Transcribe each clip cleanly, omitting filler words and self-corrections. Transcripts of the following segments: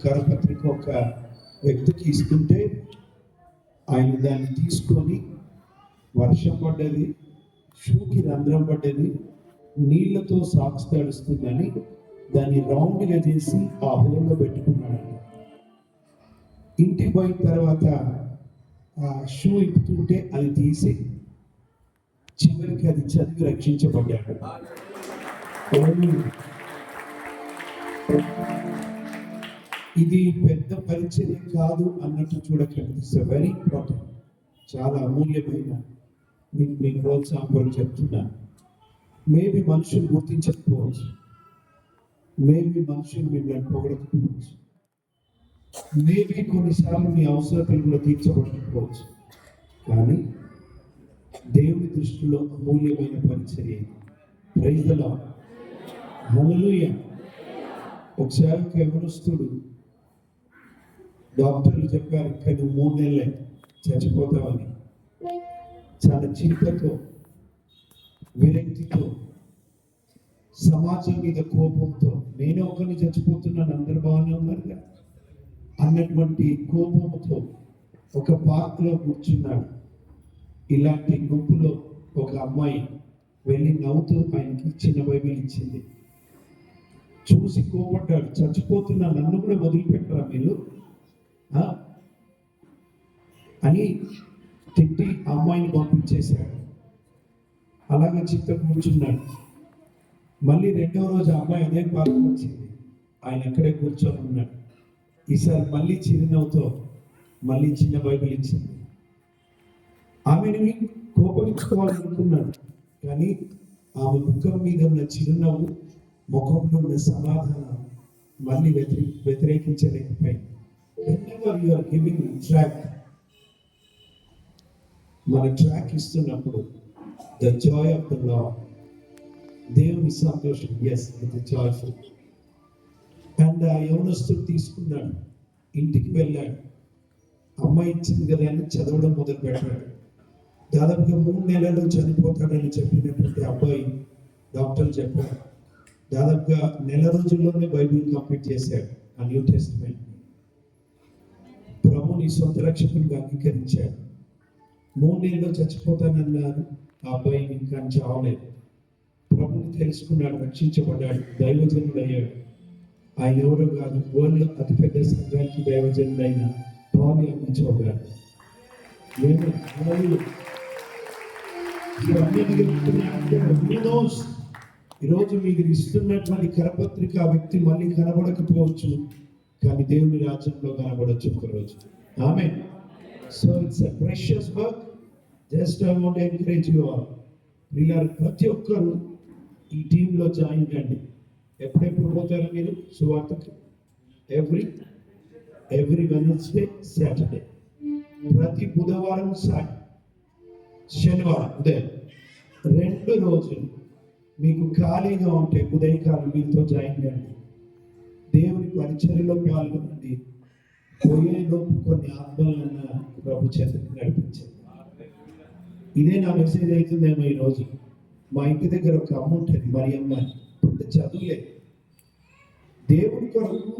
కరపత్రిక ఒక వ్యక్తికి ఇస్తుంటే ఆయన దాన్ని తీసుకొని వర్షం పడ్డది, షూకి రంధ్రం పడ్డది, నీళ్లతో సాక్స్ తడుస్తుందని దాన్ని రౌండ్గా చేసి ఆ హోల్లో పెట్టుకున్నాడు. ఇంటికి పోయిన తర్వాత ఆ షూ ఇప్పుతుంటే అది తీసి చివరికి అది చదివి రక్షించబడ్డాడు. ఇది పెద్ద పరిచయం కాదు అన్నట్టు చూడకండి. ఇట్స్ వెరీ ఇంపార్టెంట్, చాలా అమూల్యమైన మీ ప్రోత్సాహం కొరకు చెప్తున్నా. మేబీ మనుషులు గుర్తించకపోవచ్చు, మేబీ మనుషులు మిమ్మల్ని పొగడకపోవచ్చు, మేబీ కొన్నిసార్లు మీ అవసరాలు కూడా తీర్చబడకపోవచ్చు, కానీ దేవుని దృష్టిలో అమూల్యమైన పరిచర్య. ప్రైజ్ ది లార్డ్, హల్లెలూయా. ఒకసారి ఒక యవనస్తుడు డాక్టర్లు చెప్పారు, ఇంకా నువ్వు 3 నెలలే చచ్చిపోతావని. చాలా చింతతో, విరక్తితో, సమాజం మీద కోపంతో, నేనే ఒకరిని చచ్చిపోతున్నాను అందరు బాగానే ఉన్నారుగా అన్నటువంటి కోపంతో ఒక పార్క్లో కూర్చున్నాడు. ఇలాంటి గుంపులో ఒక అమ్మాయి వెళ్ళి నవ్వుతూ ఆయనకి చిన్న బైబిల్ ఇచ్చింది. చూసి కోపడ్డాడు, చచ్చిపోతున్నా నన్ను కూడా వదిలిపెట్టరా మీరు అని తిట్టి అమ్మాయిని పంపించేశాడు. అలాగే చిత్తం కూర్చున్నాడు. మళ్ళీ 2వ రోజు అమ్మాయి అదే పార్క్ వచ్చింది, ఆయన అక్కడే కూర్చొని ఉన్నాడు. ఈసారి మళ్ళీ చిరునవ్వుతో మళ్ళీ చిన్న బైబిల్ ఇచ్చింది. ఆమెని కోపగించుకోవాలనుకున్నాడు, కానీ ఆమె ముఖం మీద ఉన్న చిరునవ్వు, ముఖంలో ఉన్న సమాధానం మళ్ళీ వ్యతిరేకించలేకపోయింది. Whenever you are giving track, మన ట్రాక్ ఇస్తున్నప్పుడు the joy of the lord, దేవుని సంతోషం, yes it is joyful. And ఆ యవనస్తుడు తీసుకున్నాడు, ఇంటికి వెళ్ళాడు. అమ్మాయి ఇచ్చింది కదా అని చదవడం మొదలు పెట్టాడు. దాదాపుగా 3 నెలలు చనిపోతాడని చెప్పినటువంటి అబ్బాయి డాక్టర్లు చెప్పారు. దాదాపుగా 1 నెల రోజుల్లోనే బైబిల్ కంప్లీట్ చేశాడు, ఆ న్యూ టెస్టిమెంట్. ప్రభుని సొంత రక్షకునిగా అంగీకరించాడు. 3 నెలల్లో చచ్చిపోతానన్నారు. ఆ అబ్బాయి ఇంకా చావలేదు. ప్రభుని తెలుసుకున్నాడు, రక్షించబడ్డాడు, దైవజనుడు అయ్యాడు. ఆయన ఎవరో కాదు, వరల్డ్ అతిపెద్ద సంఘానికి దైవజనుడైన పాల్ అందించావు గారు. ఈరోజు మీకు ఇస్తున్నటువంటి కరపత్రిక ఆ వ్యక్తి మళ్ళీ కనబడకపోవచ్చు, కానీ దేవుని రాజ్యంలో కనబడవచ్చు ఒకరోజు. Amen. So it's a precious work. Just I want to encourage you all. వీళ్ళ ప్రతి ఒక్కరు ఈ టీంలో జాయిన్ కండి. ఎప్పుడెప్పుడు పోతారు మీరు సువార్తకి? ఎవ్రీ వెడ్నెస్డే, సాటర్డే, ప్రతి బుధవారం, శనివారం ఉదయం 2 రోజులు మీకు ఖాళీగా ఉంటే ఉదయకాలం మీతో జాయిన్ కండి. దేవుని పరిచర్యలో పాల్గొనండి. పోయేలోపు కొన్ని ఆత్మలన్న ప్రభు చెంతకు నడిపించండి. ఇదే నా మెసేజ్ అవుతుందేమో ఈరోజు. మా ఇంటి దగ్గర ఒక అమ్మ ఉంటుంది, మరి అమ్మ పెద్ద చదువులేదు. దేవుని కొరకు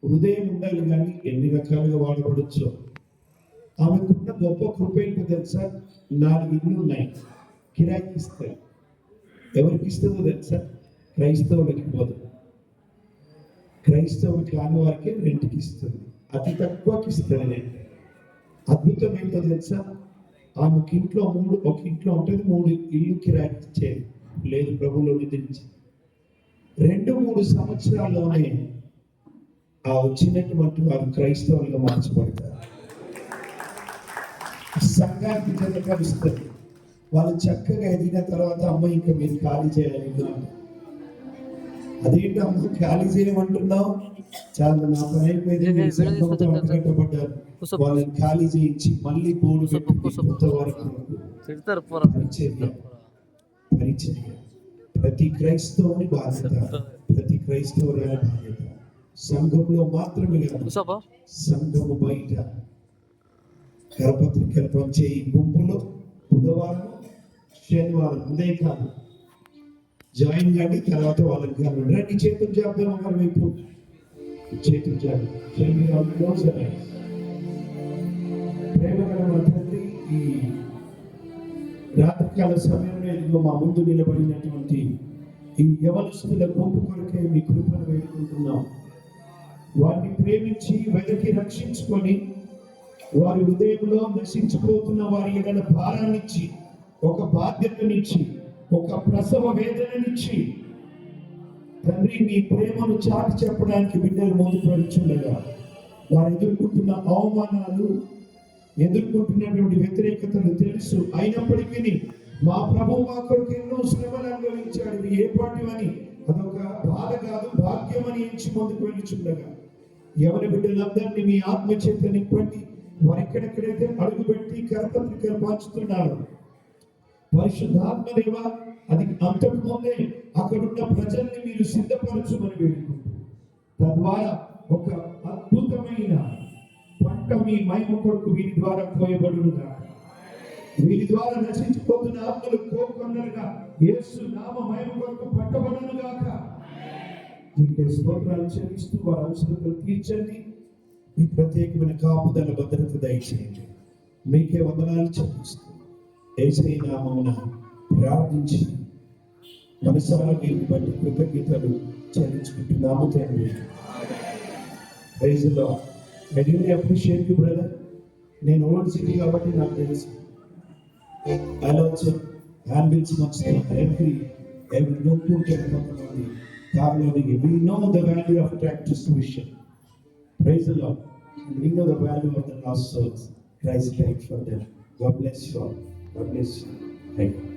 హృదయం ఉండాలి, కానీ ఎన్ని రకాలుగా వాడబడచ్చో. ఆమెకున్న గొప్ప కృప ఏంటో తెలుసా? 4 ఇళ్ళు ఉన్నాయి, కిరాయికి ఇస్తారు. ఎవరికి ఇస్తుందో తెలుసా? క్రైస్తవులకి పోదు, క్రైస్తవులు కాని వారికి రెంట్కి ఇస్తుంది, అతి తక్కువకి ఇస్తుంది. నేను అద్భుతం ఏంటో తెలుసా? ఆమెకి ఇంట్లో ఒక ఇంట్లో ఉంటుంది, 3 ఇల్లు కిరాయికి ఇచ్చేది లేదు. ప్రభువులో నిద్రించి 2-3 సంవత్సరాల్లోనే ఆ వచ్చినటువంటి వారు క్రైస్తవులుగా మార్చబడతారు. సంఘానికి జత కలుస్తారు. వాళ్ళు చక్కగా ఎదిగిన తర్వాత అమ్మ ఇంకా మీరు ఖాళీ చేయాలి. అదేంటి అమ్మ ఖాళీ చేయమంటున్నావు? చాలా నా పని అయిపోయింది, సంఘంతో అంటుకట్టబడ్డారు. వాళ్ళని ఖాళీ చేయించి మళ్ళీ బోర్డు పెట్టి కొత్త వారికి పరిచర్య ప్రతి క్రైస్తవుని బాధ్యత, ప్రతి క్రైస్తవుని బాధ్యత. సంఘంలో మాత్రమే కాదు, సంఘము బయట కరపత్రికలు పంచే ఈ గుంపులో బుధవారం, శనివారం ఉదయకాలం జాయిన్ కానీ తర్వాత వాళ్ళకి రండి. చేతులు చేద్దాం ఒకరి వైపు. చేతులు జారి ప్రేమగల మా తండ్రి, ఈ రాత్రికాల సమయంలో ఇదిగో మా ముందు నిలబడినటువంటి ఈ యవనస్తుల గుంపు కొరకే మీ కృపను వేడుకుంటున్నాం. వారిని ప్రేమించి వెదకి రక్షించుకొని వారి హృదయంలో నశించిపోతున్న వారి ఎడల భారాన్నిచ్చి, ఒక బాధ్యతనిచ్చి, ఒక ప్రసవ వేదననిచ్చి తండ్రి మీ ప్రేమను చాటి చెప్పడానికి బిడ్డలు ముందు పడుచుండగా వారు ఎదుర్కొంటున్న అవమానాలు, ఎదుర్కొంటున్నటువంటి వ్యతిరేకతలు తెలుసు. అయినప్పటికీ మా ప్రభు మా కొరకు ఎన్నో శ్రమలు అనుభవించాడు, ఇవి ఏ పాటివని అదొక బాధ కాదు, భాగ్యం అని ఎంచి ముందుకు వెళ్ళిచుండగా ఎవరి బిడ్డలందరినీ మీ ఆత్మ చేత నింపండి. వారు ఎక్కడెక్కడైతే అడుగుపెట్టి కరపత్రికలు పంచుతున్నారు, పరిశుద్ధాత్మ దేవ అది అంతకు ముందే అక్కడున్న ప్రజల్ని మీరు సిద్ధపరచుమని వేడుకుంటూ తద్వారా ఒక అద్భుతమైన పంట మీ మహిమ కొరకు వీరి ద్వారా కోయబడునుగా. వీరి ద్వారా నశించిపోతున్న ఆత్మలు కోకొన్నలుగా యేసు నామ మహిమ కొరకు పట్టబడునుగాక. మీకే స్తోత్రాలు చెల్లిస్తూ వారి అవసరతలు తీర్చండి. మీ ప్రత్యేకమైన కాపుదల భద్రత దయచేయండి. మీకే వందనాలు చెల్లిస్తూ యేసయ్య నామమున ప్రార్థించి మనసారా మీరు బట్టి కృతజ్ఞతలు చెల్లించుకుంటున్నాము తండ్రి. Praise the lord. I really appreciate you brother. నేను ఓల్డ్ సిటీ కాబట్టి నాకు తెలుసు. I also handles much every notebook కొంతమంది కార్లో దిగి we know the value of practice vision. Praise the Lord. And we know the value of the lost souls. Christ died for them. God bless you all. God bless you. Thank you.